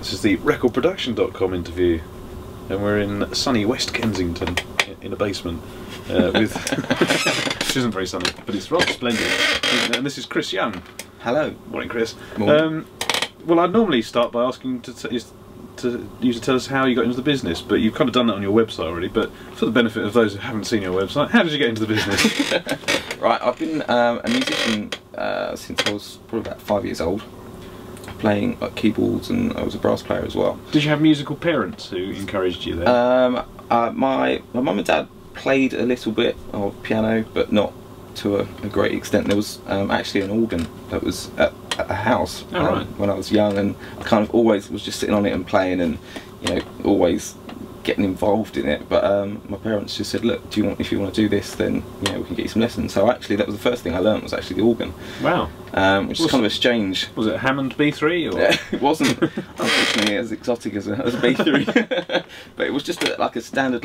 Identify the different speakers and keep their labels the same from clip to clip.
Speaker 1: This is the recordproduction.com interview, and we're in sunny West Kensington in a basement with which isn't very sunny, but it's rather splendid. And this is Chris Young.
Speaker 2: Hello.
Speaker 1: Morning, Chris.
Speaker 2: Morning.
Speaker 1: Well, I'd normally start by asking you to tell us how you got into the business, but you've kind of done that on your website already. But for the benefit of those who haven't seen your website, how did you get into the business?
Speaker 2: Right, I've been a musician since I was probably about 5 years old, playing keyboards, and I was a brass player as well.
Speaker 1: Did you have musical parents who encouraged you there?
Speaker 2: My mum and dad played a little bit of piano, but not to a great extent. There was actually an organ that was at a house when I was young, and I kind of always was just sitting on it and playing, and always getting involved in it. But my parents just said, look, if you want to do this, then we can get you some lessons. So actually that was the first thing I learned, was actually the organ.
Speaker 1: Wow.
Speaker 2: Which is kind of a strange.
Speaker 1: Was it a Hammond B3 or?
Speaker 2: It wasn't unfortunately as exotic as a B3, but it was just like a standard,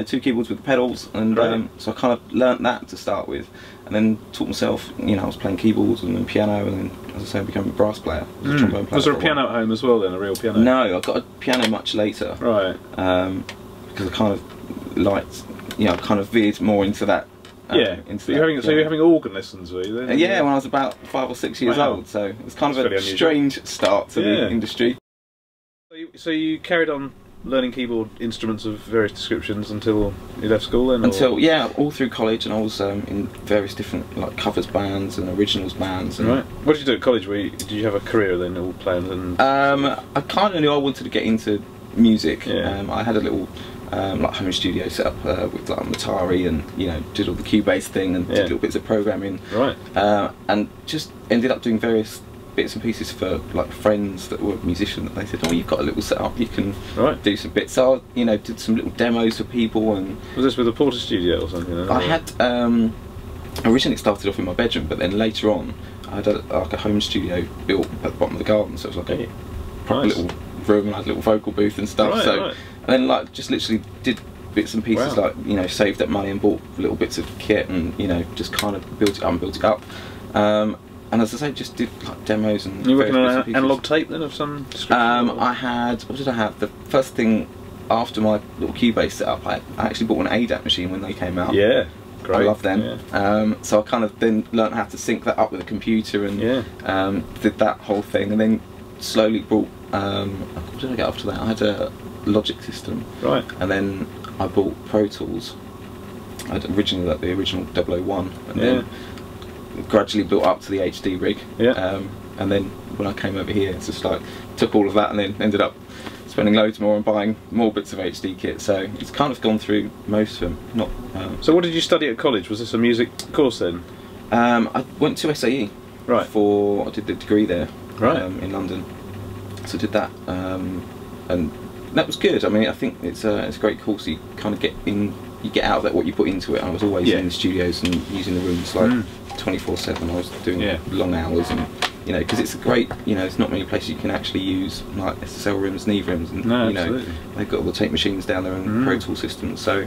Speaker 2: two keyboards with pedals, and so I kind of learnt that to start with, and then taught myself. I was playing keyboards and then piano, and then, as I say, I became a brass player. A trombone player.
Speaker 1: Was there a piano at home as well then, a real piano?
Speaker 2: No, I got a piano much later.
Speaker 1: Right.
Speaker 2: Because I kind of liked, I kind of veered more into that.
Speaker 1: So you're having organ lessons, were you then?
Speaker 2: Yeah, when I was about 5 or 6 years old, so it was kind of a strange start to the industry.
Speaker 1: So you carried on learning keyboard instruments of various descriptions until you left school then?
Speaker 2: Yeah, all through college, and I was in various different covers bands and originals bands. And
Speaker 1: right. What did you do at college? Did you have a career then, all playing? And
Speaker 2: I kind of knew I wanted to get into music.
Speaker 1: Yeah.
Speaker 2: I had a little home studio set up with an Atari, and did all the Cubase thing, and did little bits of programming.
Speaker 1: Right.
Speaker 2: And just ended up doing various bits and pieces for friends that were musicians. That they said, "Oh, you've got a little setup, you can do some bits." So I, did some little demos for people. And
Speaker 1: was this with a Porter studio or something?
Speaker 2: I had originally started off in my bedroom, but then later on I had a home studio built at the bottom of the garden, so it was like a proper little room, and I had a little vocal booth and stuff. And then just literally did bits and pieces, saved up money and bought little bits of kit, and just kind of built it up. And as I say, just did demos and.
Speaker 1: You working on an analog tape then of some description?
Speaker 2: I had. What did I have? The first thing after my little Cubase setup, I actually bought an ADAT machine when they came out.
Speaker 1: Yeah, great.
Speaker 2: I love them.
Speaker 1: Yeah.
Speaker 2: So I kind of then learnt how to sync that up with a computer, and did that whole thing, and then slowly brought. What did I get after that? I had a Logic system. Right. And then I bought Pro Tools. I had originally the original 001, and then gradually built up to the HD rig. Yeah. And then when I came over here, it's just took all of that, and then ended up spending loads more and buying more bits of HD kit. So it's kind of gone through most of them. Not.
Speaker 1: So what did you study at college? Was this a music course then?
Speaker 2: I went to SAE.
Speaker 1: Right.
Speaker 2: I did the degree there.
Speaker 1: Right.
Speaker 2: In London. So I did that, and that was good. I mean, I think it's a great course. You kind of get out of that what you put into it. I was always in the studios and using the rooms 24/7. I was doing long hours, and because it's a great, there's not many places you can actually use SSL rooms, Neve rooms, and they've got all the tape machines down there and Pro Tool systems. So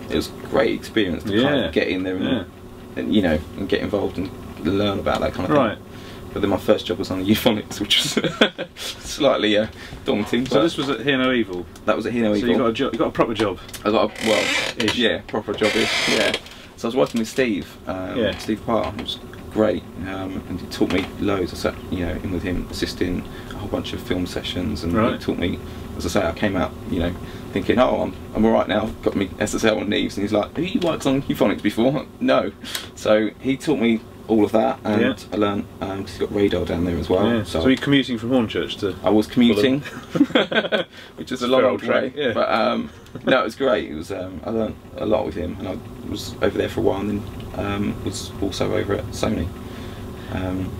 Speaker 2: it was a great experience to kind of get in there and get involved and learn about that kind of thing. Right. But then my first job was on the Euphonics, which was slightly daunting.
Speaker 1: So this was at Hear No Evil?
Speaker 2: That was at Hear No Evil.
Speaker 1: So you got a proper job?
Speaker 2: I got proper job-ish, yeah. So I was working with Steve, Steve Parr, who was great, and he taught me loads. I sat in with him, assisting a whole bunch of film sessions, and he taught me, as I say, I came out, thinking, oh, I'm alright now, I've got me SSL and Neves, and he's like, have you worked on Euphonics before? No. So he taught me all of that, and I learned because he's got radar down there as well.
Speaker 1: Yeah. So you're commuting from Hornchurch to?
Speaker 2: I was commuting, which is a long old way.
Speaker 1: Yeah.
Speaker 2: But no, it was great. It was I learned a lot with him, and I was over there for a while, and then was also over at Sony.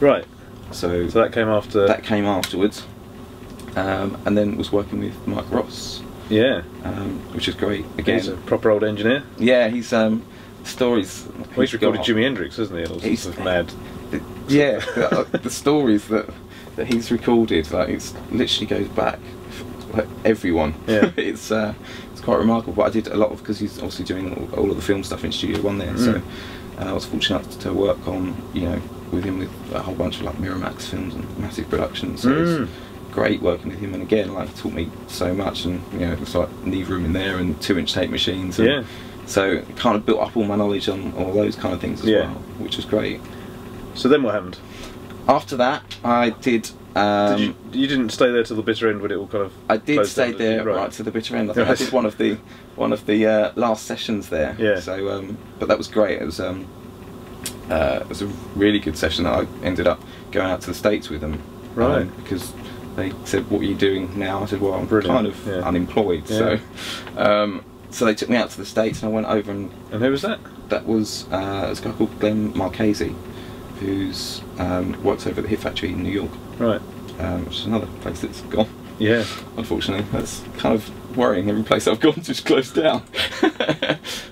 Speaker 1: Right.
Speaker 2: So
Speaker 1: that came after.
Speaker 2: That came afterwards, and then was working with Mike Ross.
Speaker 1: Yeah.
Speaker 2: Which is great. Again,
Speaker 1: he's a proper old engineer.
Speaker 2: Yeah, he's. Stories.
Speaker 1: Well, he's recorded Jimi Hendrix, hasn't he? And all sorts of mad.
Speaker 2: The stories that he's recorded, it literally goes back everyone. Yeah. It's quite remarkable. But I did a lot of, because he's obviously doing all of the film stuff in Studio One there. So I was fortunate to work on with him with a whole bunch of Miramax films and massive productions. So it's great working with him, and again, like, he taught me so much, and you know, it was like knee room in there and 2-inch tape machines, and so it kind of built up all my knowledge on all those kind of things as well, which was great.
Speaker 1: So then what happened?
Speaker 2: After that, I did.
Speaker 1: You didn't stay there till the bitter end when it all kind of.
Speaker 2: I did stay there right to the bitter end. I think I did one of the last sessions there.
Speaker 1: Yeah.
Speaker 2: So, but that was great. It was a really good session that I ended up going out to the States with them.
Speaker 1: Right.
Speaker 2: Because they said, "What are you doing now?" I said, "Well, I'm kind of unemployed."
Speaker 1: Yeah.
Speaker 2: So they took me out to the States, and I went over and.
Speaker 1: And who was that?
Speaker 2: That was a guy called Glenn Marchese, who's works over at the Hit Factory in New York.
Speaker 1: Right.
Speaker 2: Which is another place that's gone.
Speaker 1: Yeah.
Speaker 2: Unfortunately, that's kind of worrying. Every place I've gone just closed down.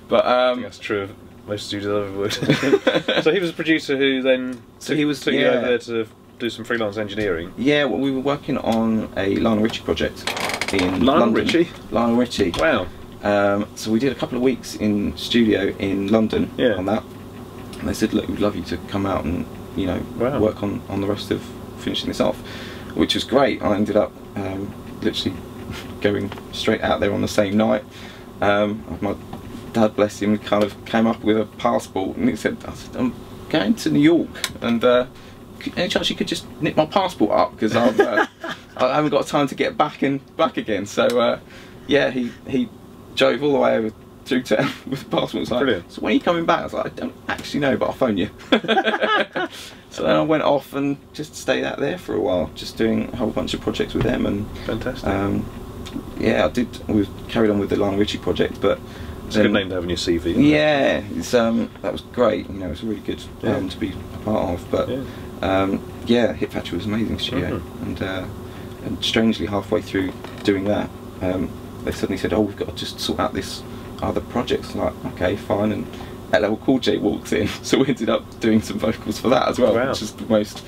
Speaker 2: But
Speaker 1: I think that's true of most studios I've ever worked in. So he was a producer who then took you over there to do some freelance engineering. Yeah, well, we were working on a Lionel Richie project in London. Lionel Richie. Wow. So we did a couple of weeks in studio in London on that. And they said, "Look, we'd love you to come out and, you know, work on the rest of finishing this off," which was great. I ended up literally going straight out there on the same night. My dad, bless him, kind of came up with a passport, and he said, "I'm going to New York, and any chance you could just nick my passport up, because I haven't got time to get back again." So yeah, he drove all the way over through town with the passport. It's like, brilliant. "So when are you coming back?" I was like, "I don't actually know, but I'll phone you." So then I went off and just stayed out there for a while, just doing a whole bunch of projects with them. And fantastic. Yeah, we carried on with the Lionel Richie project, but it's a good name to have in your CV. Yeah, it's, that was great. You know, it was really good to be a part of. But yeah, Hit Factory was an amazing studio, and strangely halfway through doing that, they suddenly said, "Oh, we've got to just sort out this other project." Like, okay, fine. And LL Cool J walks in, so we ended up doing some vocals for that as well, which is the most,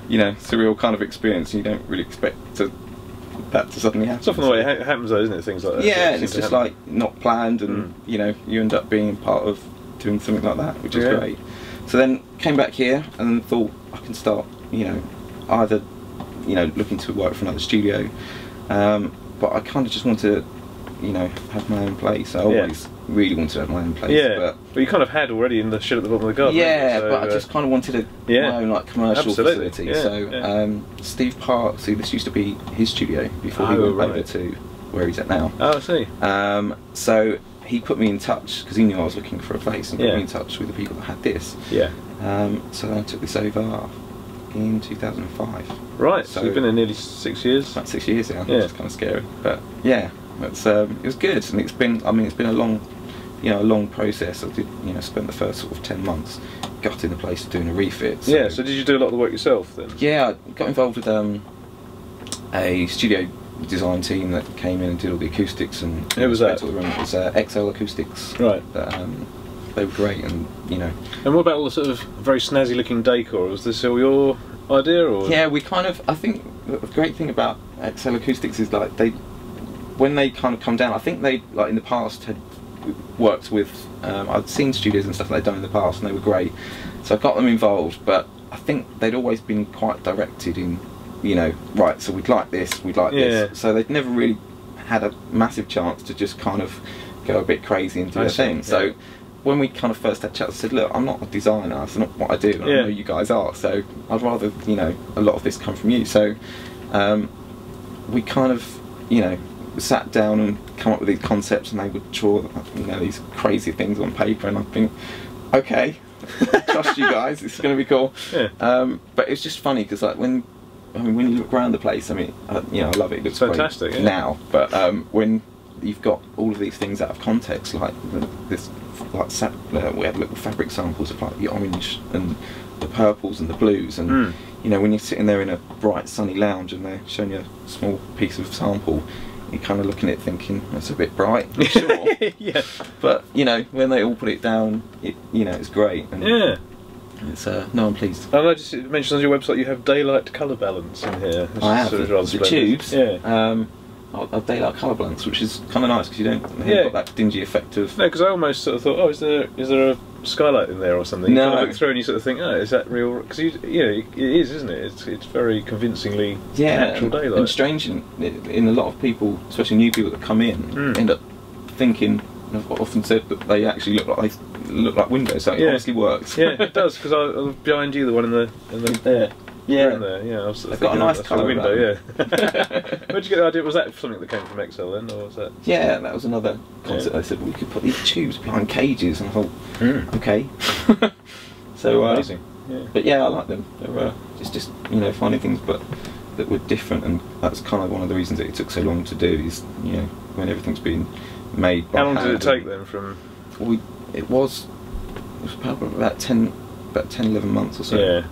Speaker 1: you know, surreal kind of experience. You don't really expect that to suddenly happen. It's often the way it happens, though, isn't it? Things like that. Yeah, and it's just like not planned, and you know, you end up being part of doing something like that, which is great. So then came back here and thought, I can start, you know, either, you know, looking to work for another studio, but I kind of just want to, you know, have my own place. I always really wanted to have my own place. Yeah, but you kind of had already in the shed at the bottom of the garden. Yeah, so, but I just kind of wanted my own like commercial facility. Yeah, so Steve Park, see, this used to be his studio before he went over to where he's at now. Oh, I see. So he put me in touch, because he knew I was looking for a place, and put me in touch with the people that had this. Yeah. So I took this over in 2005. Right. So you've been there nearly 6 years. About 6 years now. Yeah. It's kind of scary, but yeah. It's, it was good, and it's been, I mean, it's been a long, you know, a long process. I did, you know, spent the first sort of 10 months gutting the place, doing a refit. So. Yeah, so did you do a lot of the work yourself then? Yeah, I got involved with a studio design team that came in and did all the acoustics, and who was that? It was XL Acoustics. Right. They were great, and you know. And what about all the sort of very snazzy looking decor? Was this all your idea, or? Yeah, we kind of, I think the great thing about XL Acoustics is like when they kind of come down, I think they, like in the past, had worked with, I'd seen studios and stuff they'd done in the past, and they were great, so I got them involved, but I think they'd always been quite directed in, you know, right, so we'd like this, this, so they'd never really had a massive chance to just kind of go a bit crazy and do their thing. So when we kind of first had chats, I said, look, I'm not a designer, that's not what I do, I know you guys are, so I'd rather, you know, a lot of this come from you. So we kind of, you know, sat down and come up with these concepts, and they would draw, you know, these crazy things on paper, and I think, okay, trust you guys, it's going to be cool. But it's just funny because, like, when you look around the place, I mean, you know, I love it. It looks fantastic now, but when you've got all of these things out of context, like this, like we had little fabric samples of like the orange and the purples and the blues, and you know, when you're sitting there in a bright sunny lounge and they're showing you a small piece of sample, you're kind of looking at it thinking, that's a bit bright, I'm sure. Yeah. But, you know, when they all put it down, you know, it's great. And it's, no, I'm pleased. And I just mentioned on your website you have daylight colour balance in here. I have, the tubes. Of daylight colour balance, which is kind of nice, because you don't have got that dingy effect of... No, because I almost sort of thought, oh, is there skylight in there or something. You
Speaker 2: No.
Speaker 1: kind of look through and you sort of think, oh, is that real? Because you know, it is, isn't it? It's very convincingly natural daylight.
Speaker 2: And strange in a lot of people, especially new people that come in, end up thinking. I've often said that they actually look like windows. So it honestly works.
Speaker 1: Yeah, it does. Because I was behind you, the one in the
Speaker 2: there. Yeah,
Speaker 1: there. Yeah, I was
Speaker 2: they've got a nice colour
Speaker 1: window. Yeah. Where'd you get the idea? Was that something that came from Excel then, or was that?
Speaker 2: Yeah, that was another concept. They said, well, we could put these tubes behind cages, and I thought, okay. So
Speaker 1: amazing.
Speaker 2: But yeah, I like them. They're just you know, finding things that were different, and that's kind of one of the reasons that it took so long to do. Is, you know, when everything's been made by hand.
Speaker 1: How long did it take then from?
Speaker 2: Well, it was probably about 10, 11 months or so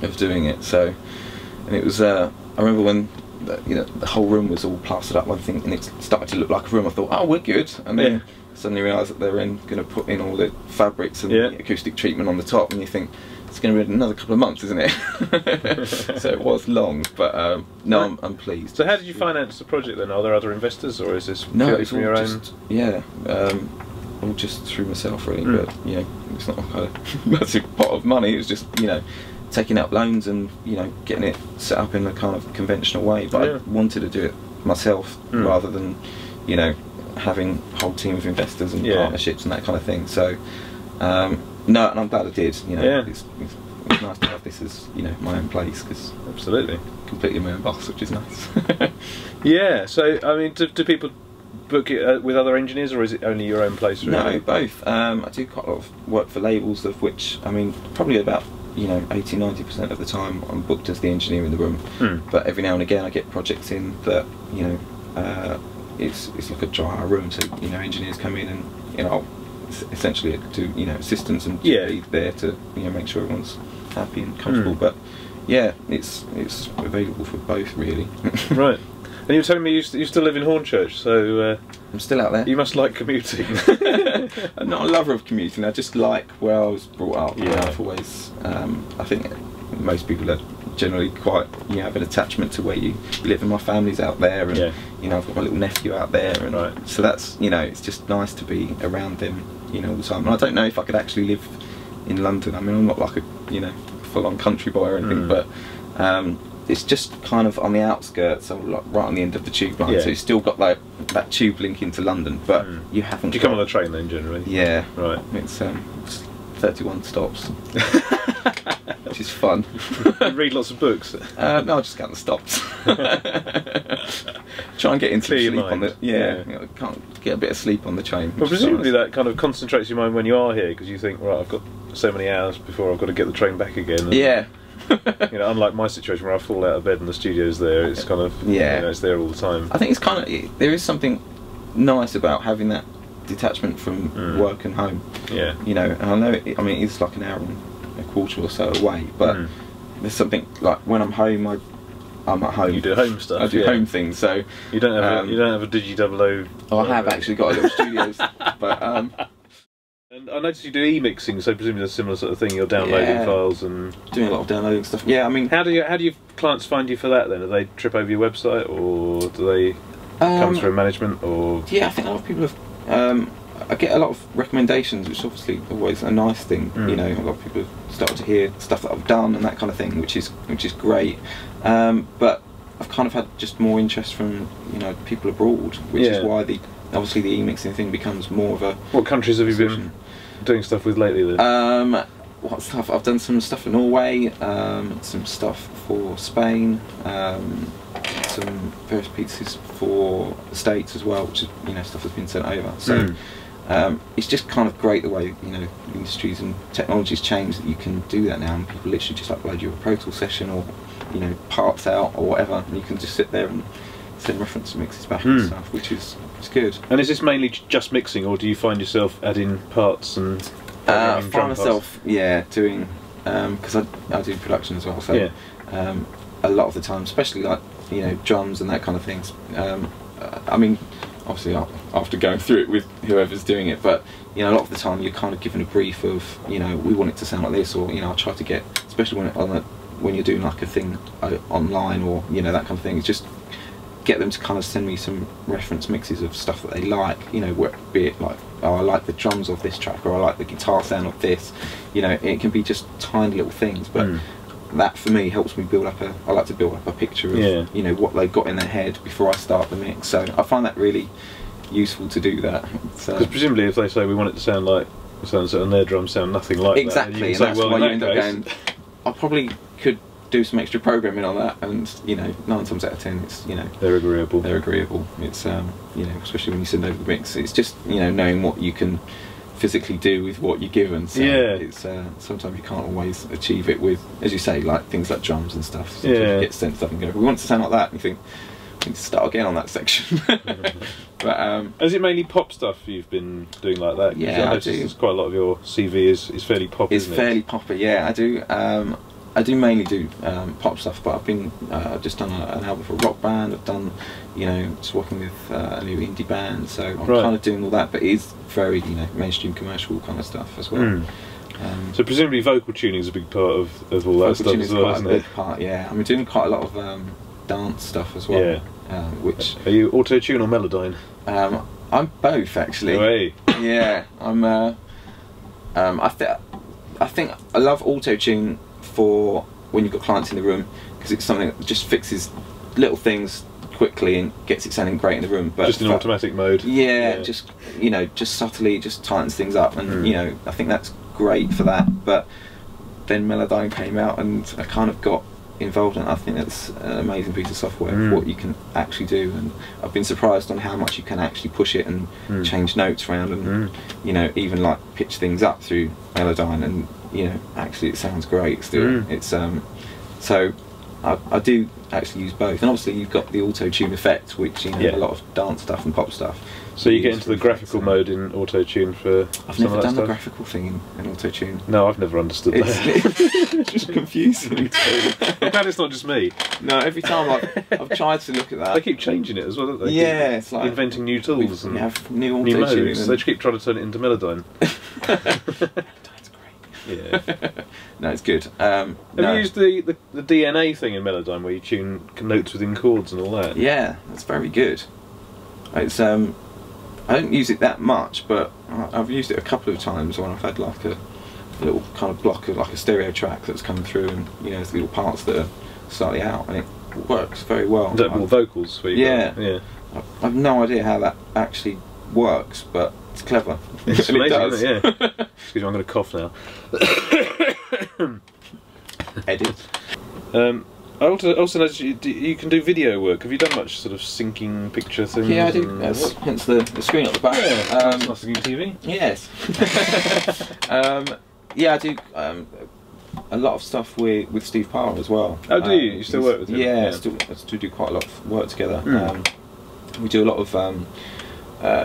Speaker 2: of doing it. So, and it was. I remember when the whole room was all plastered up, one thing, and it started to look like a room. I thought, oh, we're good, and then suddenly realised that they were going to put in all the fabrics and the acoustic treatment on the top, and you think it's going to be another couple of months, isn't it? So it was long, but no, I'm pleased.
Speaker 1: So how did you finance the project then? Are there other investors, or is this
Speaker 2: purely
Speaker 1: from your own?
Speaker 2: All just through myself really, but you know, it's not a kind of massive pot of money. It was just, you know, taking out loans and, you know, getting it set up in a kind of conventional way. But I wanted to do it myself rather than, you know, having a whole team of investors and partnerships and that kind of thing. So no, and I'm glad I did. You know, it's nice to have this as, you know, my own place, because
Speaker 1: absolutely
Speaker 2: completely my own boss, which is nice.
Speaker 1: Yeah. So I mean, do people book it with other engineers, or is it only your own place? Really?
Speaker 2: No, both. I do quite a lot of work for labels, of which, I mean, probably about, you know, 80–90% of the time I'm booked as the engineer in the room. But every now and again I get projects in that, you know, it's like a dry room, so, you know, engineers come in and, you know, I'll essentially do, you know, assistance and be there to, you know, make sure everyone's happy and comfortable. But yeah, it's available for both really.
Speaker 1: Right. And you were telling me you still live in Hornchurch, so
Speaker 2: I'm still out there.
Speaker 1: You must like commuting.
Speaker 2: I'm not a lover of commuting. I just like where I was brought up.
Speaker 1: Yeah.
Speaker 2: I've always, I think most people are generally quite, you know, have an attachment to where you live, and my family's out there, and you know, I've got my little nephew out there, and so that's, you know, it's just nice to be around them, you know, all the time. And I don't know if I could actually live in London. I mean, I'm not like a, you know, full-on country boy or anything, but it's just kind of on the outskirts, so like right on the end of the tube line. So you've still got like that tube link into London, but you haven't.
Speaker 1: Do you come on the train then generally?
Speaker 2: Yeah.
Speaker 1: Right.
Speaker 2: It's 31 stops, which is fun.
Speaker 1: You read lots of books?
Speaker 2: No, I just count the stops. Try and get into sleep on the. You know, can't get a bit of sleep on the train.
Speaker 1: Well, presumably that kind of concentrates your mind when you are here, because you think, right, I've got so many hours before I've got to get the train back again. And, you know, unlike my situation where I fall out of bed and the studio's there, it's kind of, you know, it's there all the time.
Speaker 2: I think it's kind of, there is something nice about having that detachment from work and home. Yeah. You know, and I know I mean, it's like an hour and a quarter or so away, but there's something like when I'm home, I'm at home.
Speaker 1: You do home stuff.
Speaker 2: I do home things, so
Speaker 1: you don't have a Digi00.
Speaker 2: Oh, I have actually got a little studios, but.
Speaker 1: And I noticed you do e-mixing, so presumably there's a similar sort of thing. You're downloading files and
Speaker 2: doing a lot of downloading stuff. Yeah, I mean,
Speaker 1: how do your clients find you for that then? Do they trip over your website, or do they come through management? Or
Speaker 2: yeah, I think a lot of people have. I get a lot of recommendations, which is obviously always a nice thing. You know, a lot of people have started to hear stuff that I've done and that kind of thing, which is great. But I've kind of had just more interest from, you know, people abroad, which is why obviously the e-mixing thing becomes more of a.
Speaker 1: What countries have you been doing stuff with lately then?
Speaker 2: What stuff? I've done some stuff for Norway, some stuff for Spain, some various pieces for the States as well, which is, you know, stuff that's been sent over. So it's just kind of great the way, you know, industries and technologies change, that you can do that now, and people literally just upload you a Pro Tools session, or, you know, parts out or whatever, and you can just sit there and send reference mixes back and stuff, which is good.
Speaker 1: And is this mainly just mixing, or do you find yourself adding parts and
Speaker 2: I find myself doing, because I do production as well, so a lot of the time, especially like, you know, drums and that kind of things, I mean, obviously after going through it with whoever's doing it, but, you know, a lot of the time you're kind of given a brief of, you know, we want it to sound like this, or, you know, I try to get, especially when you're doing like a thing online, or, you know, that kind of thing, it's just get them to kind of send me some reference mixes of stuff that they like, you know, be it like, oh, I like the drums of this track, or I like the guitar sound of this, you know. It can be just tiny little things, but that for me helps me build up I like to build up a picture of you know, what they've got in their head before I start the mix. So I find that really useful to do that. Because
Speaker 1: presumably if they say we want it to sound like so and their drums sound nothing like
Speaker 2: exactly,
Speaker 1: that,
Speaker 2: and
Speaker 1: say,
Speaker 2: that's
Speaker 1: well,
Speaker 2: why
Speaker 1: in
Speaker 2: you
Speaker 1: that
Speaker 2: end up
Speaker 1: case,
Speaker 2: going, I probably could do some extra programming on that, and you know, 9 times out of 10 it's, you know,
Speaker 1: they're agreeable.
Speaker 2: It's you know, especially when you send over the mix, it's just, you know, knowing what you can physically do with what you're given. So it's sometimes you can't always achieve it with, as you say, like things like drums and stuff. Sometimes you get sent stuff and go, we want it to sound like that, and you think, we need to start again on that section. But
Speaker 1: is it mainly pop stuff you've been doing like that?
Speaker 2: Yeah,
Speaker 1: I do. There's quite a lot of your CV is fairly pop.
Speaker 2: It's fairly poppy. Yeah, I do. I do mainly do pop stuff, but I've just done an album for a rock band. I've done, you know, just working with a new indie band, so I'm kind of doing all that. But it is very, you know, mainstream commercial kind of stuff as well.
Speaker 1: So presumably vocal tuning is a big part of all that stuff as well, isn't it?
Speaker 2: Big part, yeah. I'm doing quite a lot of dance stuff as well. Yeah. Which
Speaker 1: are you auto-tune or Melodyne?
Speaker 2: I'm both, actually.
Speaker 1: No way.
Speaker 2: Yeah, I'm. I think I love auto-tune for when you've got clients in the room, because it's something that just fixes little things quickly and gets it sounding great in the room. But
Speaker 1: just in automatic mode.
Speaker 2: Yeah, just, you know, just subtly, just tightens things up, and you know, I think that's great for that. But then Melodyne came out, and I kind of got involved in it. I think that's an amazing piece of software for what you can actually do, and I've been surprised on how much you can actually push it and change notes around, and you know, even like pitch things up through Melodyne, and you know, actually it sounds great still. It's so I do actually use both, and obviously you've got the auto-tune effect, which, you know, a lot of dance stuff and pop stuff.
Speaker 1: So you get into the graphical mode in auto-tune for
Speaker 2: I've never done the graphical thing in auto-tune.
Speaker 1: No, I've never understood that.
Speaker 2: It's just confusing.
Speaker 1: I'm glad it's not just me.
Speaker 2: No, every time I've tried to look at that.
Speaker 1: They keep changing it as well, don't they?
Speaker 2: Yeah, it's like
Speaker 1: inventing new tools and
Speaker 2: have new auto-tune
Speaker 1: modes. They just keep trying to turn it into Melodyne.
Speaker 2: Melodyne's great.
Speaker 1: Yeah.
Speaker 2: No, it's good.
Speaker 1: Have you used the DNA thing in Melodyne where you tune notes within chords and all that?
Speaker 2: Yeah, that's very good. It's I don't use it that much, but I've used it a couple of times when I've had like a little kind of block of like a stereo track that's coming through, and you know, there's little parts that are slightly out, and it works very well.
Speaker 1: Is that more vocals for you?
Speaker 2: Yeah. I've no idea how that actually works, but it's clever.
Speaker 1: It's amazing,
Speaker 2: it does.
Speaker 1: Isn't it? Yeah. Excuse me, I'm going to cough now.
Speaker 2: Edit.
Speaker 1: I also noticed you can do video work. Have you done much sort of syncing picture things?
Speaker 2: Yeah, I do. Hence the screen at the back.
Speaker 1: Yeah, nice looking TV.
Speaker 2: Yes. Yeah, I do a lot of stuff with Steve Parr as well.
Speaker 1: Oh, do you? You still work with him?
Speaker 2: Yeah, I still do quite a lot of work together. We do a lot of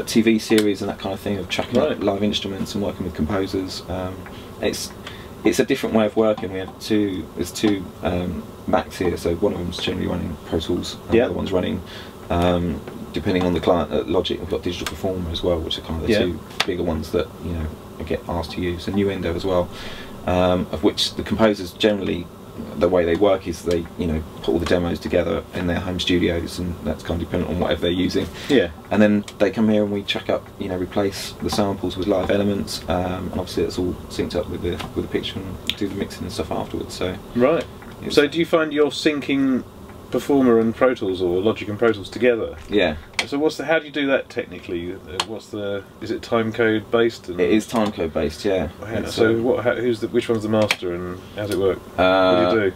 Speaker 2: TV series and that kind of thing, of tracking up live instruments and working with composers. It's a different way of working. There's two Macs here, so one of them's generally running Pro Tools, and the other one's running, depending on the client, Logic. We've got Digital Performer as well, which are kind of the two bigger ones that, you know, I get asked to use, and Nuendo as well, of which the composers generally, the way they work is they, you know, put all the demos together in their home studios, and that's kind of dependent on whatever they're using. Yeah. And then they come here and we check up, you know, replace the samples with live elements, and obviously it's all synced up with the picture, and do the mixing and stuff afterwards. So
Speaker 1: right. So do you find you're syncing Performer and Pro Tools, or Logic and Pro Tools together?
Speaker 2: Yeah.
Speaker 1: So how do you do that technically? Is it timecode based?
Speaker 2: It is timecode based, yeah.
Speaker 1: So which one's the master, and how's it work? What do you do?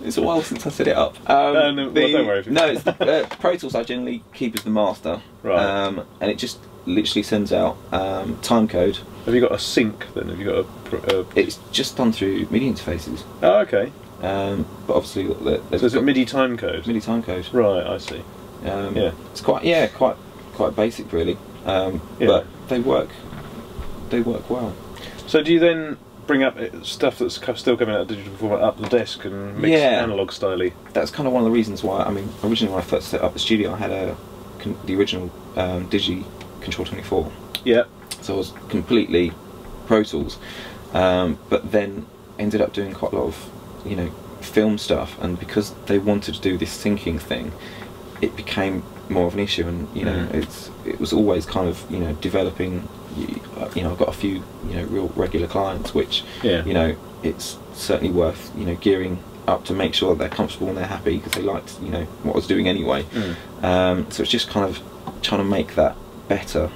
Speaker 2: It's a while since I set it up.
Speaker 1: Don't worry.
Speaker 2: It's Pro Tools I generally keep as the master, right? And it just literally sends out timecode.
Speaker 1: Have you got a sync then? Have you got a?
Speaker 2: It's just done through MIDI interfaces.
Speaker 1: Oh, okay.
Speaker 2: But obviously,
Speaker 1: so is it MIDI timecode?
Speaker 2: MIDI timecode.
Speaker 1: Right, I see.
Speaker 2: Yeah, it's quite basic really. But they work well.
Speaker 1: So do you then bring up stuff that's still coming out of Digital Performer up the desk and mix analog styley?
Speaker 2: That's kind of one of the reasons why. I mean, originally when I first set up the studio, I had the original Digi Control 24.
Speaker 1: Yeah.
Speaker 2: So I was completely Pro Tools, but then ended up doing quite a lot of, you know, film stuff, and because they wanted to do this syncing thing, it became more of an issue. And you know, it was always kind of, you know, developing. You know, I've got a few, you know, real regular clients, which you know, it's certainly worth, you know, gearing up to make sure that they're comfortable and they're happy, because they liked, you know, what I was doing anyway. So it's just kind of trying to make that better.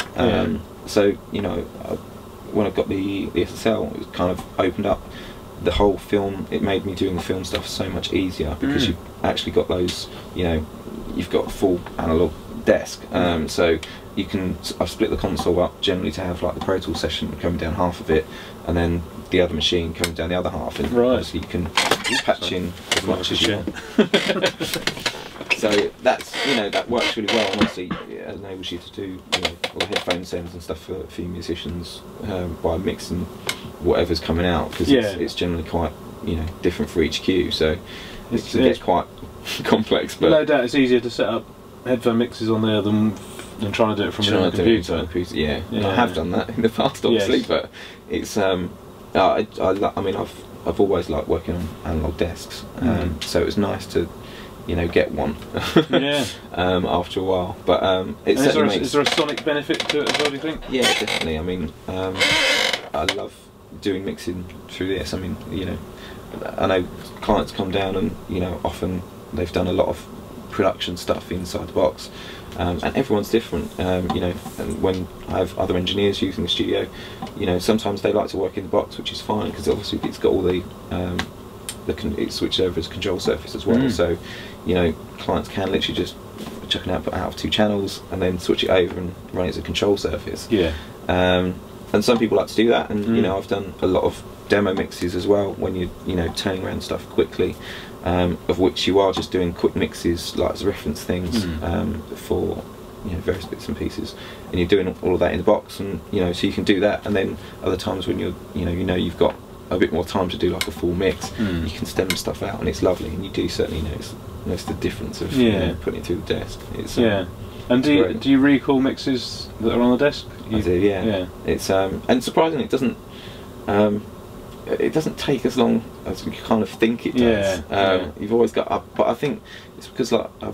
Speaker 2: So you know, when I got the SSL, it kind of opened up the whole film. It made me doing the film stuff so much easier, because you've actually got those, you know, you've got a full analog desk. So you can, I've split the console up generally to have like the Pro Tools session coming down half of it, and then the other machine coming down the other half, and obviously you can patch in as much as you want. So that's, you know, that works really well, and obviously it enables you to do, you know, all the headphone sends and stuff for you musicians by mixing whatever's coming out, because it's generally quite, you know, different for each cue, so it gets quite complex. But
Speaker 1: no doubt it's easier to set up headphone mixes on there than trying to do it from a computer.
Speaker 2: Yeah, I have done that in the past, obviously, but it's I mean, I've always liked working on analog desks, so it was nice to, you know, get one after a while. But
Speaker 1: is there a sonic benefit to it as well, do you think?
Speaker 2: Yeah, definitely. I mean, I love doing mixing through this. I mean, you know, I know clients come down and, you know, often they've done a lot of production stuff inside the box, and everyone's different. You know, and when I have other engineers using the studio, you know, sometimes they like to work in the box, which is fine, because obviously it's got all the it's switched over as a control surface as well. So, you know, clients can literally just chuck an output out of 2 channels and then switch it over and run it as a control surface. And some people like to do that, and you know, I've done a lot of demo mixes as well, when you know, turning around stuff quickly, of which you are just doing quick mixes like as reference things for, you know, various bits and pieces, and you're doing all of that in the box, and you know, so you can do that. And then other times when you're, you know you've got a bit more time to do like a full mix, you can stem stuff out, and it's lovely, and you do certainly notice the difference of you know, putting it through the desk. It's
Speaker 1: and do you recall mixes that are on the desk?
Speaker 2: I do, yeah. It's and surprisingly, it doesn't take as long as you kind of think it does. You've always got, but I think it's because, like, I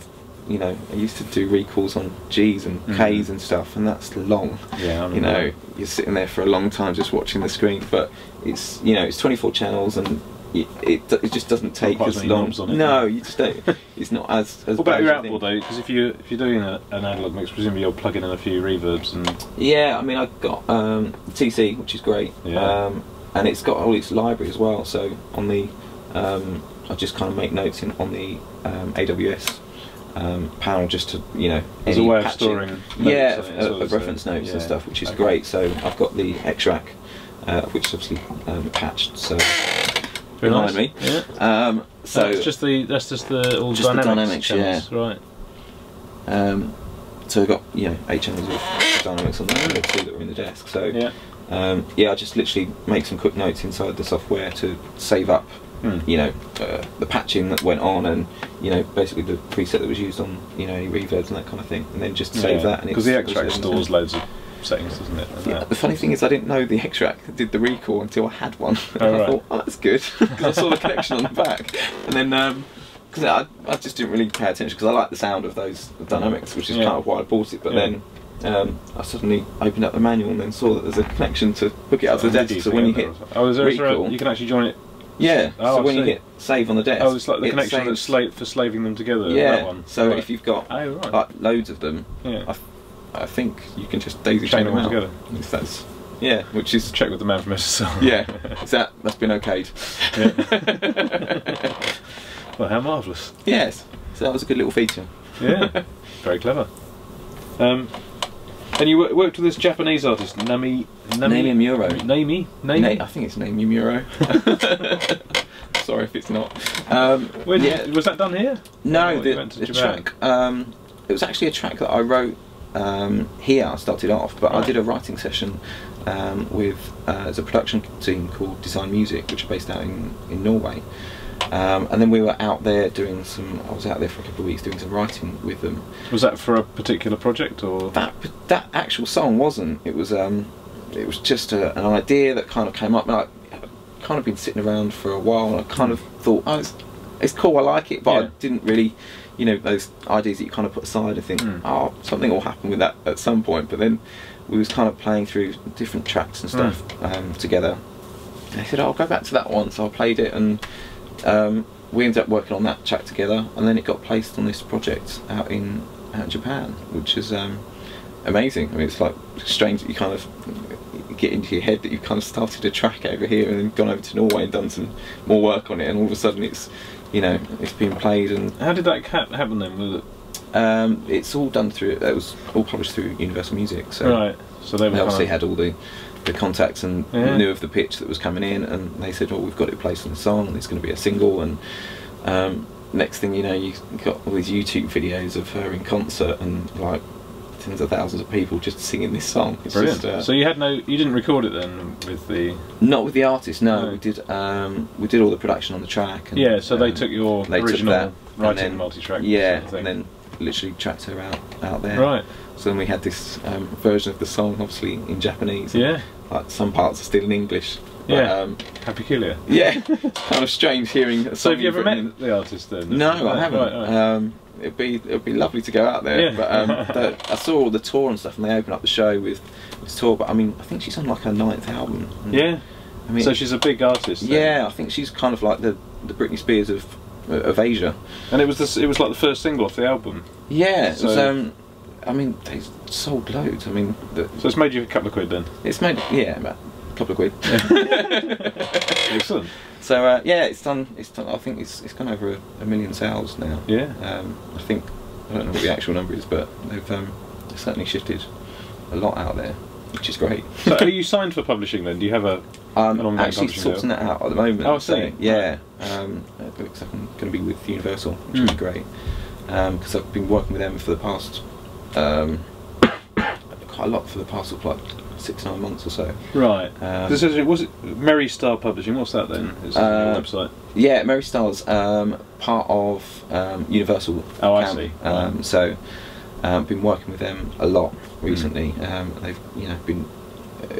Speaker 2: used to do recalls on G's and K's and stuff, and that's long. You know, you're sitting there for a long time just watching the screen, but it's, you know, it's 24 channels, and it just doesn't take as long. No, you just don't. It's not as.
Speaker 1: What about your outboard though? Because if you're doing an analog mix, presumably you're plugging in a few reverbs and.
Speaker 2: Yeah, I mean, I've got TC, which is great. And it's got all its library as well. So on the, I just kind of make notes on the AWS panel, just to, you know,
Speaker 1: as a way of storing
Speaker 2: of reference notes and stuff, which is great. So I've got the extract, which is obviously patched. So behind me. So
Speaker 1: that's just all the dynamics channels, right?
Speaker 2: So I've got, you know, 8 channels of dynamics on there, and 2 that are in the desk. So I just literally make some quick notes inside the software to save up, you know, the patching that went on, and, you know, basically the preset that was used on, you know, any reverbs and that kind of thing, and then just save that.
Speaker 1: Because the extract stores loads of settings, doesn't it?
Speaker 2: The funny thing is, I didn't know the extract did the recall until I had one. I thought, oh, that's good, because I saw the connection on the back, and then because I just didn't really pay attention, because I like the sound of those dynamics, which is kind of why I bought it. But then I suddenly opened up the manual and then saw that there's a connection to hook it up to the desk. So when you hit recall,
Speaker 1: you can actually join it.
Speaker 2: So when you hit save on the desk,
Speaker 1: it's like the connection that's for slaving them together. That one.
Speaker 2: So if you've got like loads of them, I think you can just daisy chain them out together. That's which is
Speaker 1: check with the man from SSL.
Speaker 2: That's been okayed.
Speaker 1: Well, how marvellous.
Speaker 2: Yes, so that was a good little feature.
Speaker 1: Very clever. And you worked with this Japanese artist, Nami
Speaker 2: Muro.
Speaker 1: Nami?
Speaker 2: I think it's Nami Muro. Sorry if it's not.
Speaker 1: Was that done here?
Speaker 2: No, the track. It was actually a track that I wrote here. I started off, but I did a writing session with as a production team called Design Music, which are based out in Norway. And then we were out there doing I was out there for a couple of weeks doing some writing with them.
Speaker 1: Was that for a particular project, or
Speaker 2: that actual song wasn't? It was just an idea that kind of came up, and I'd kind of been sitting around for a while, and I kind of thought, it's cool. I like it, but I didn't really, you know, those ideas that you kind of put aside. I think, oh, something will happen with that at some point. But then we was kind of playing through different tracks and stuff together. And I said, oh, I'll go back to that one. So I played it, and we ended up working on that track together. And then it got placed on this project out in Japan, which is amazing. I mean, it's like strange that you kind of get into your head that you've kind of started a track over here and then gone over to Norway and done some more work on it, and all of a sudden it's, you know, it's been played. And
Speaker 1: how did that happen then? Was it?
Speaker 2: It's all done through. It was all published through Universal Music. So
Speaker 1: right. So they
Speaker 2: obviously had all the contacts and knew of the pitch that was coming in, and they said, "Oh, we've got it placed on the song, and it's going to be a single." And next thing you know, you got all these YouTube videos of her in concert, and like tens of thousands of people just singing this song. It's
Speaker 1: brilliant.
Speaker 2: Just,
Speaker 1: so you didn't record it then with the?
Speaker 2: Not with the artist. No, we did all the production on the track. And,
Speaker 1: so they took your original writing multi-track.
Speaker 2: Yeah, and then literally tracked her out there.
Speaker 1: Right.
Speaker 2: So then we had this version of the song, obviously in Japanese.
Speaker 1: Yeah.
Speaker 2: Like some parts are still in English. But,
Speaker 1: yeah. How peculiar.
Speaker 2: Yeah. Kind of strange hearing a song.
Speaker 1: So have you ever met the artist then?
Speaker 2: No, I haven't. Right. It'd be lovely to go out there. Yeah. But I saw all the tour and stuff, and they opened up the show with this tour. But I mean, I think she's on like her 9th album.
Speaker 1: Yeah.
Speaker 2: I mean,
Speaker 1: so she's a big artist. Then.
Speaker 2: Yeah, I think she's kind of like the Britney Spears of Asia.
Speaker 1: And it was like the first single off the album.
Speaker 2: Yeah. So, it was, I mean, they sold loads. I mean,
Speaker 1: so it's made you a couple of quid then.
Speaker 2: It's made about a couple of quid.
Speaker 1: Excellent.
Speaker 2: So yeah, it's done. I think it's gone over 1 million sales now.
Speaker 1: Yeah.
Speaker 2: I think, I don't know what the actual number is, but they've certainly shifted a lot out there, which is great.
Speaker 1: So are you signed for publishing then? Do you have an ongoing
Speaker 2: actually
Speaker 1: publishing
Speaker 2: sorting that out at the moment.
Speaker 1: Oh, I see.
Speaker 2: So, yeah. Because I'm going to be with Universal, which is great. Because I've been working with them for the past quite a lot for the past sort of like 6-9 months or so.
Speaker 1: Right. Was it Merry Star Publishing? What's that then? Is it your website?
Speaker 2: Yeah, Merry Star's part of Universal.
Speaker 1: Oh, I see.
Speaker 2: So been working with them a lot recently. They've been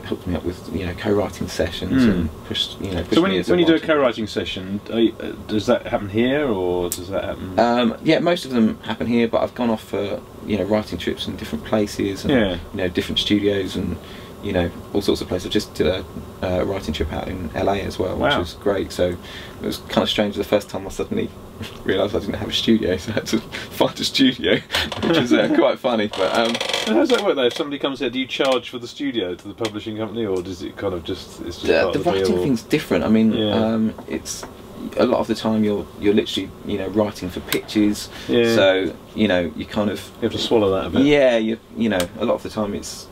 Speaker 2: hooked me up with co-writing sessions and pushed
Speaker 1: So when you do a co-writing session, does that happen here or does that happen?
Speaker 2: Yeah, most of them happen here, but I've gone off for writing trips in different places and different studios and all sorts of places. I just did a writing trip out in LA as well, which was great. So it was kind of strange the first time I suddenly realised I didn't have a studio, so I had to find a studio, which was quite funny. But
Speaker 1: how does that work though? If somebody comes here, do you charge for the studio to the publishing company, or does it kind of just
Speaker 2: the writing thing's different? I mean, it's a lot of the time you're literally writing for pitches, so you kind of
Speaker 1: you have to swallow that a bit.
Speaker 2: Yeah, a lot of the time it's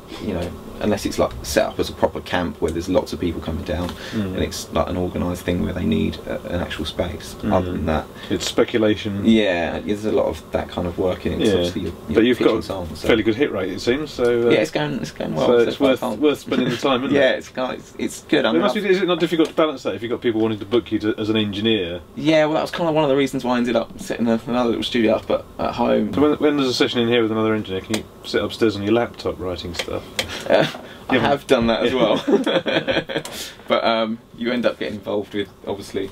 Speaker 2: unless it's like set up as a proper camp where there's lots of people coming down and it's like an organised thing where they need an actual space. Other than that,
Speaker 1: it's speculation.
Speaker 2: Yeah, there's a lot of that kind of work in it.
Speaker 1: Yeah.
Speaker 2: Obviously
Speaker 1: but you've got a fairly good hit rate, it seems. So
Speaker 2: yeah, it's going well.
Speaker 1: So it's worth spending the time, isn't it?
Speaker 2: Yeah, it's good.
Speaker 1: Is it not difficult to balance that if you've got people wanting to book you as an engineer?
Speaker 2: Yeah, well, that was kind of one of the reasons why I ended up setting another little studio up at home.
Speaker 1: So when there's a session in here with another engineer, can you sit upstairs on your laptop writing stuff?
Speaker 2: I have done that as well. But you end up getting involved with, obviously,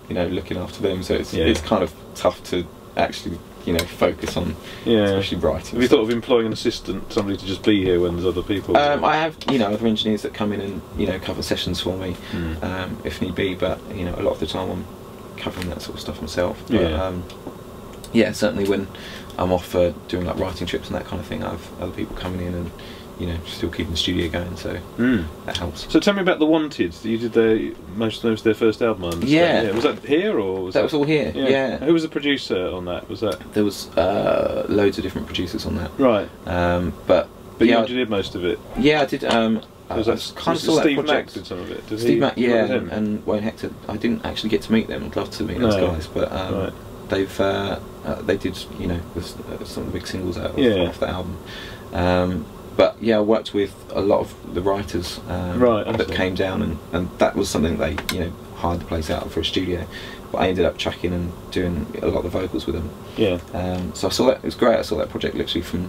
Speaker 2: looking after them, so it's kind of tough to actually focus on, especially writing.
Speaker 1: Have you thought of employing an assistant, somebody to just be here when there's other people?
Speaker 2: I have other engineers that come in and cover sessions for me if need be, but a lot of the time I'm covering that sort of stuff myself. But, yeah, certainly when I'm off for doing like writing trips and that kind of thing, I have other people coming in and still keeping the studio going, so that helps.
Speaker 1: So tell me about The Wanted. You did most of their first album, I understand.
Speaker 2: Yeah.
Speaker 1: Was that here or was
Speaker 2: that was all here? Yeah.
Speaker 1: Who was the producer on that? Was that?
Speaker 2: There was loads of different producers on that.
Speaker 1: Right.
Speaker 2: But
Speaker 1: you engineered most of it.
Speaker 2: Yeah, I did.
Speaker 1: Was that
Speaker 2: kind of saw
Speaker 1: Steve
Speaker 2: that
Speaker 1: Mack did some of it?
Speaker 2: Steve Mack, yeah, and Wayne Hector. I didn't actually get to meet them. I'd love to meet those guys, but they did with some of the big singles out off that album. But yeah, I worked with a lot of the writers that came down, and that was something they hired the place out for a studio. But I ended up tracking and doing a lot of the vocals with them. Yeah. So I saw that, it was great. I saw that project literally from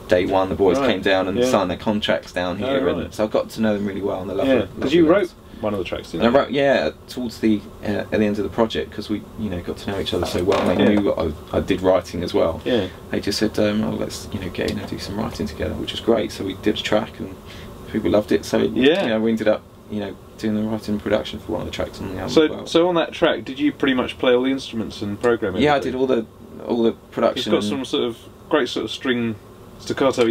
Speaker 2: day one. The boys came down and signed their contracts down here, and so I got to know them really well. And they love
Speaker 1: because you one of the tracks, didn't
Speaker 2: and I wrote, towards the at the end of the project, because we got to know each other so well, and they knew I did writing as well.
Speaker 1: Yeah. They
Speaker 2: just said, let's get in and do some writing together, which was great. So we did a track, and people loved it. So we ended up doing the writing and production for one of the tracks on the album.
Speaker 1: So on that track, did you pretty much play all the instruments and program everything?
Speaker 2: Yeah, I did all the production.
Speaker 1: It's got some sort of great sort of string staccato.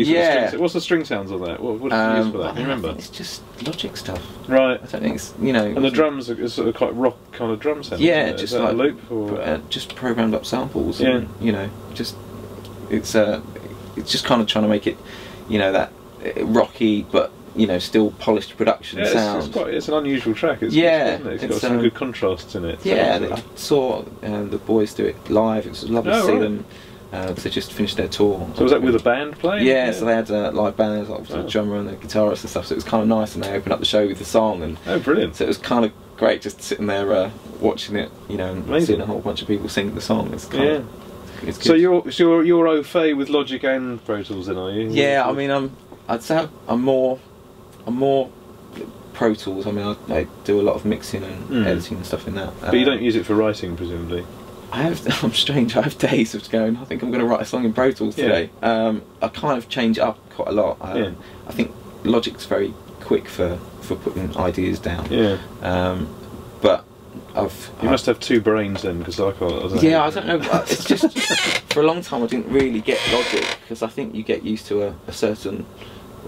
Speaker 1: What's the string sounds on that? What did you use for that? Do you remember?
Speaker 2: It's just Logic stuff.
Speaker 1: Right.
Speaker 2: I don't think it's
Speaker 1: And the drums are sort of quite rock kind of drum sound.
Speaker 2: Yeah, just like
Speaker 1: a loop or
Speaker 2: just programmed up samples. And, it's just kind of trying to make it, that rocky but still polished production sound.
Speaker 1: It's an unusual track. Isn't it? It's got some good contrasts in it.
Speaker 2: Yeah, I saw the boys do it live. It was lovely to see them. They just finished their tour.
Speaker 1: So was that with a band playing?
Speaker 2: Yeah, so they had live bands, like the drummer and the guitarist and stuff. So it was kind of nice, and they opened up the show with the song. And
Speaker 1: brilliant!
Speaker 2: So it was kind of great just sitting there watching it, and seeing a whole bunch of people sing the song. It's kind of, it's good.
Speaker 1: So you're au fait with Logic and Pro Tools, then, are you?
Speaker 2: Yeah, I mean, I'd say I'm more Pro Tools. I mean, I do a lot of mixing and editing and stuff in that.
Speaker 1: But you don't use it for writing, presumably.
Speaker 2: I'm strange. I have days of going, I think I'm going to write a song in Pro Tools today. I kind of change it up quite a lot. I think Logic's very quick for putting ideas down.
Speaker 1: Yeah.
Speaker 2: But
Speaker 1: you must have two brains then, because I don't know.
Speaker 2: Yeah, I don't know. It's just for a long time I didn't really get Logic, because I think you get used to a certain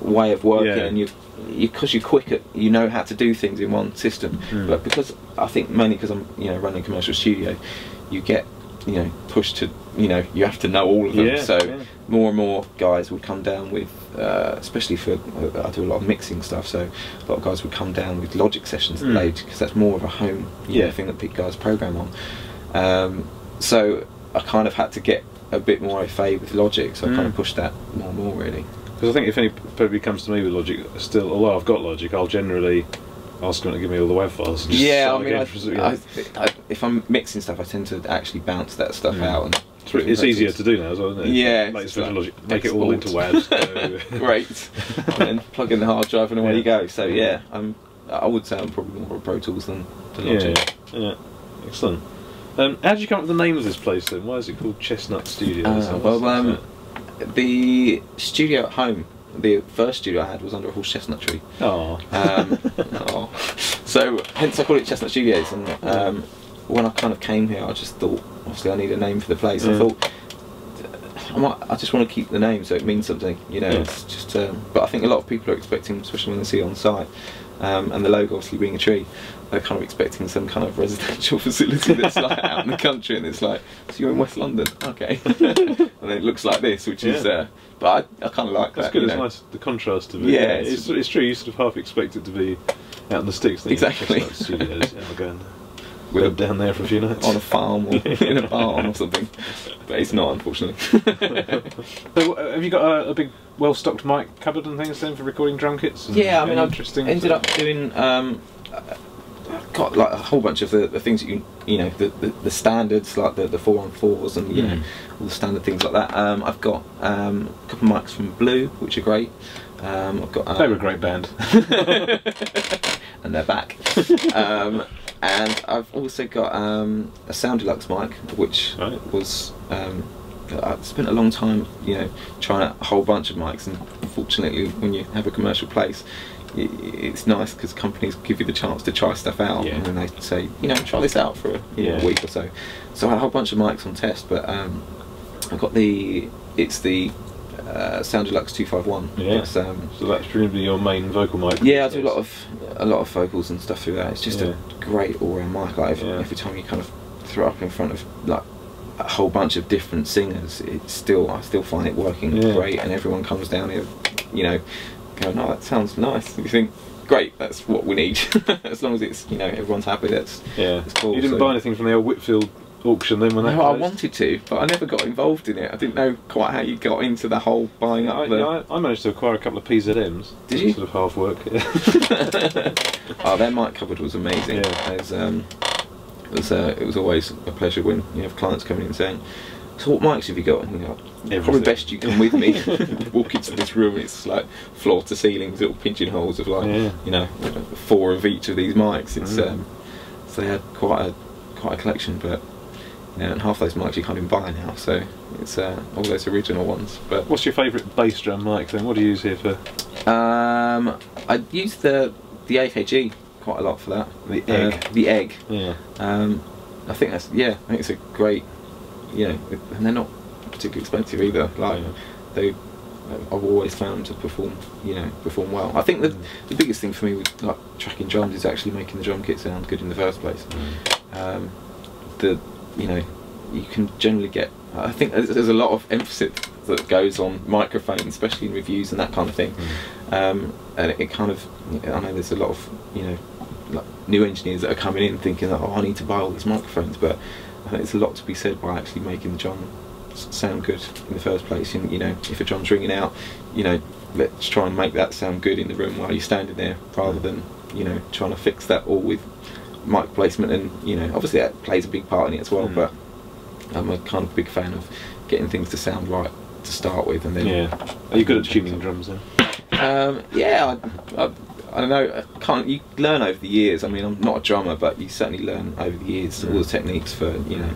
Speaker 2: way of working, and because you're quick at, how to do things in one system. But because I think mainly because I'm running a commercial studio, you get pushed to you have to know all of them. More and more guys would come down with especially for I do a lot of mixing stuff, so a lot of guys would come down with Logic sessions because that's more of a home thing that big guys program on. So I kind of had to get a bit more au fait with Logic, so I kind of pushed that more and more, really.
Speaker 1: Because I think if anybody comes to me with Logic, still, although I've got Logic, I'll generally ask them to give me all the WAV files. And
Speaker 2: if I'm mixing stuff, I tend to actually bounce that stuff out. And
Speaker 1: it's easier to do now as well, isn't it?
Speaker 2: Yeah.
Speaker 1: Logic, make it all into WAVs.
Speaker 2: Great. And then plug in the hard drive and away you go. So I would say I'm probably more of Pro Tools than Logic.
Speaker 1: Yeah. Excellent. How did you come up with the name of this place then? Why is it called Chestnut Studios?
Speaker 2: The studio at home, the first studio I had, was under a whole chestnut tree.
Speaker 1: Oh.
Speaker 2: So hence I call it Chestnut Studios. And when I kind of came here, I just thought, obviously I need a name for the place. I thought I just want to keep the name so it means something. It's just. But I think a lot of people are expecting, especially when they see it on site, and the logo obviously being a tree, they're kind of expecting some kind of residential facility that's like out in the country, and it's like, so you're in West London, okay? And then it looks like this, which is, but I kind of like that.
Speaker 1: That's good. It's nice, the contrast of it.
Speaker 2: Yeah,
Speaker 1: it's true. You sort of half expect it to be out in the sticks.
Speaker 2: Exactly.
Speaker 1: Studios. We're going live down there for a few nights
Speaker 2: on a farm or in a barn or something, but it's not, unfortunately.
Speaker 1: So, have you got a big, well-stocked mic cupboard and things then for recording drum kits?
Speaker 2: Yeah, I mean, I've ended up doing. Got like a whole bunch of the things that the standards, like the 4-on-4s and all the standard things like that. I've got a couple of mics from Blue, which are great. I've got
Speaker 1: they were a great band,
Speaker 2: and they're back. And I've also got a Sound Deluxe mic, which was I spent a long time, trying a whole bunch of mics, and unfortunately, when you have a commercial place, it's nice because companies give you the chance to try stuff out, and then they say, try this out for a week or so. So I had a whole bunch of mics on test, but I've got it's the Sound Deluxe 251.
Speaker 1: Yeah. So that's presumably your main vocal mic.
Speaker 2: Yeah, I do a lot of vocals and stuff through that. It's just a great all-round mic. Like every time you kind of throw up in front of like a whole bunch of different singers, I still find it working great, and everyone comes down here, going, oh, that sounds nice. You think, great, that's what we need. As long as it's, everyone's happy, that's cool.
Speaker 1: You didn't buy anything from the old Whitfield auction then when that
Speaker 2: I wanted to, but I never got involved in it. I didn't know quite how you got into the whole buying up
Speaker 1: I managed to acquire a couple of PZMs.
Speaker 2: Did you?
Speaker 1: Sort of half work.
Speaker 2: Oh, their mic cupboard was amazing. It was always a pleasure when you have clients coming in saying, so what mics have you got? And you're like, probably best you come with me. Walk into this room, and it's like floor to ceiling, little pigeon holes of like, you know, 4 of each of these mics. It's so they had quite a collection, but you know, and half those mics you can't even buy now. So it's all those original ones. But
Speaker 1: what's your favourite bass drum mic then? What do you use here for?
Speaker 2: I use the AKG quite a lot for that.
Speaker 1: The Egg.
Speaker 2: The Egg.
Speaker 1: Yeah.
Speaker 2: I think that's I think it's a great, you know, and they're not particularly expensive either. Like I've always found to perform well. I think the biggest thing for me with like tracking drums is actually making the drum kit sound good in the first place. You know, you can generally get. I think there's a lot of emphasis that goes on microphones, especially in reviews and that kind of thing. And it kind of, I know there's a lot of, you know, like new engineers that are coming in thinking that, oh, I need to buy all these microphones, but I think there's a lot to be said by actually making the drum sound good in the first place. And you know, if a drum's ringing out, you know, let's try and make that sound good in the room while you're standing there, rather than, you know, trying to fix that all with mic placement. And you know, obviously that plays a big part in it as well, but I'm a kind of big fan of getting things to sound right to start with, and then
Speaker 1: Are you good at tuning drums then?
Speaker 2: I don't know. You learn over the years. I mean, I'm not a drummer, but you certainly learn over the years all the techniques for, you know,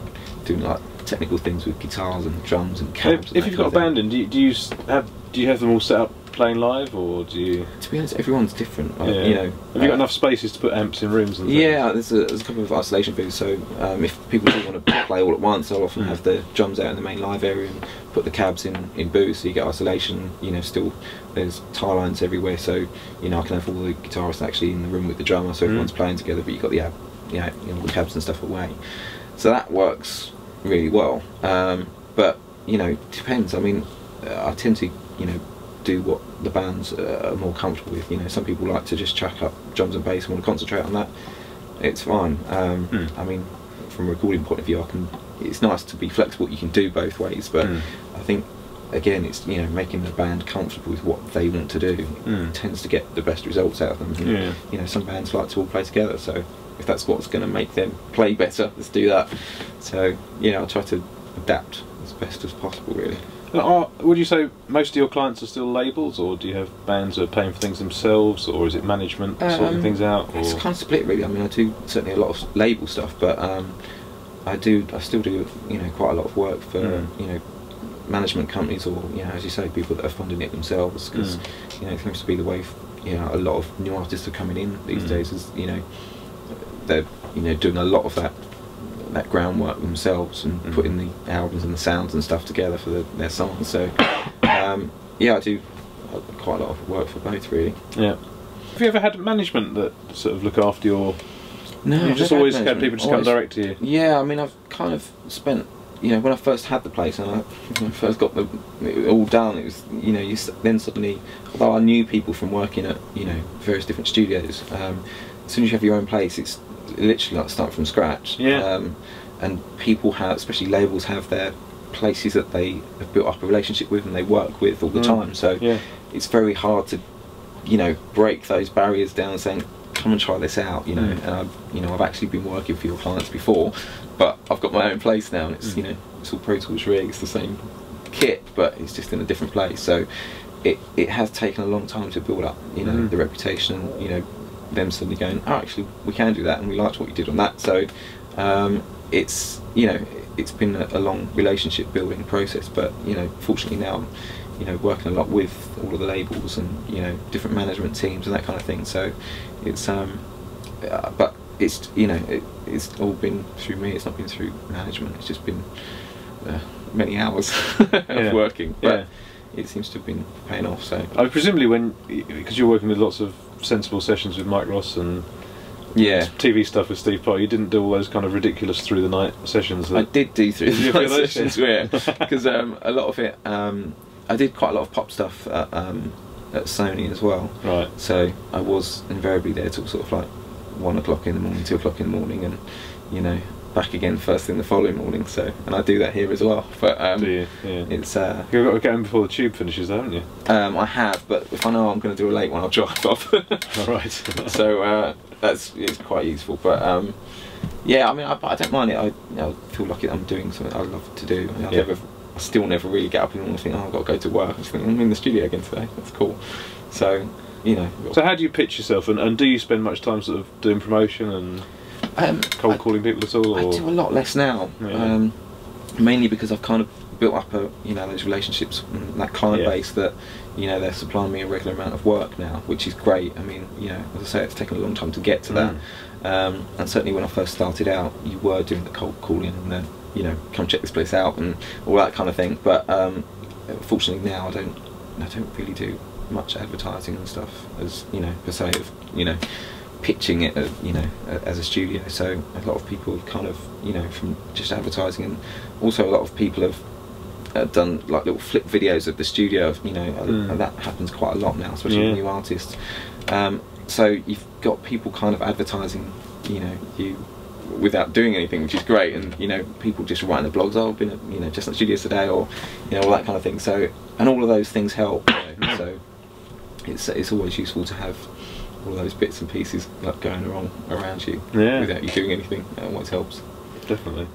Speaker 2: doing like technical things with guitars and drums and cabs.
Speaker 1: If you've got a band in, do you have them all set up playing live, or do you?
Speaker 2: To be honest, everyone's different.
Speaker 1: You know, have you got enough spaces to put amps in rooms and things?
Speaker 2: Yeah, there's a couple of isolation booths. So if people do want to play all at once, I'll often have the drums out in the main live area and put the cabs in booths, so you get isolation. You know, still there's tie lines everywhere, so you know I can have all the guitarists actually in the room with the drummer, so everyone's playing together, but you've got the the cabs and stuff away. So that works really well. But you know, it depends. I mean, I tend to, you know, do what the bands are more comfortable with. You know, some people like to just chuck up drums and bass and want to concentrate on that. It's fine. I mean, from a recording point of view, it's nice to be flexible. You can do both ways, but I think again, it's, you know, making the band comfortable with what they want to do tends to get the best results out of them. And, you know, some bands like to all play together, so if that's what's going to make them play better, let's do that. So I try to adapt as best as possible, really.
Speaker 1: Would you say most of your clients are still labels, or do you have bands who are paying for things themselves, or is it management sorting things out? Or?
Speaker 2: It's kind of split, really. I mean, I do certainly a lot of label stuff, but I still do, you know, quite a lot of work for you know, management companies, or, you know, as you say, people that are funding it themselves, because you know, it seems to be the way. You know, a lot of new artists are coming in these days. As you know, they're, you know, doing a lot of that groundwork themselves and putting the albums and the sounds and stuff together for their songs. So I do quite a lot of work for both, really. Yeah.
Speaker 1: Have you ever had management that sort of look after your?
Speaker 2: No,
Speaker 1: you just always had people just come direct to you.
Speaker 2: Yeah, I mean, I've kind of spent, you know, when I first had the place and I first got it all done, it was, you know, then suddenly, although I knew people from working at, you know, various different studios, as soon as you have your own place, it's literally like start from scratch. And people have, especially labels, have their places that they have built up a relationship with and they work with all the time. So it's very hard to, you know, break those barriers down and saying, come and try this out, you know. And you know, I've actually been working for your clients before, but I've got my own place now, and it's you know, it's all Pro Tools rigs, it's the same kit, but it's just in a different place. So it has taken a long time to build up, you know, the reputation, and you know, them suddenly going, oh, actually we can do that, and we liked what you did on that. So it's, you know, it's been a long relationship building process, but you know, fortunately now I'm, you know, working a lot with all of the labels and, you know, different management teams and that kind of thing. So it's but it's, you know, it's all been through me. It's not been through management. It's just been many hours of working, but it seems to have been paying off. So
Speaker 1: presumably because you're working with lots of sensible sessions with Mike Ross and TV stuff with Steve Potter, you didn't do all those kind of ridiculous through the night sessions.
Speaker 2: I did do through the night sessions, because a lot of it, I did quite a lot of pop stuff at Sony as well. Right. So I was invariably there till sort of like 1 o'clock in the morning, 2 o'clock in the morning, and you know, back again first thing the following morning. So, and I do that here as well. But it's
Speaker 1: you've got to get in before the tube finishes, haven't you?
Speaker 2: I have, but if I know I'm going to do a late one, I'll drive off.
Speaker 1: Right.
Speaker 2: So it's quite useful. But Yeah, I mean, I don't mind it. I feel like I'm doing something I love to do. I still never really get up in the morning and think, oh, I've got to go to work. I just think, I'm in the studio again today. That's cool. So, you know.
Speaker 1: So how do you pitch yourself, and do you spend much time sort of doing promotion and cold calling people at all? Or?
Speaker 2: I do a lot less now, mainly because I've kind of built up those relationships, and that client base that, they're supplying me a regular amount of work now, which is great. I mean, as I say, it's taken a long time to get to that. And certainly when I first started out, you were doing the cold calling and the, come check this place out and all that kind of thing. But fortunately now I don't really do much advertising and stuff as per se of pitching it as a studio. So a lot of people have kind of from just advertising, and also a lot of people have done like little flip videos of the studio. And that happens quite a lot now, especially with new artists. So you've got people kind of advertising you without doing anything, which is great. And people just writing the blogs, oh, I've been at Chestnut Studios today, or all that kind of thing. So, and all of those things help. So it's always useful to have all those bits and pieces like going around you without you doing anything. It always helps.
Speaker 1: Definitely.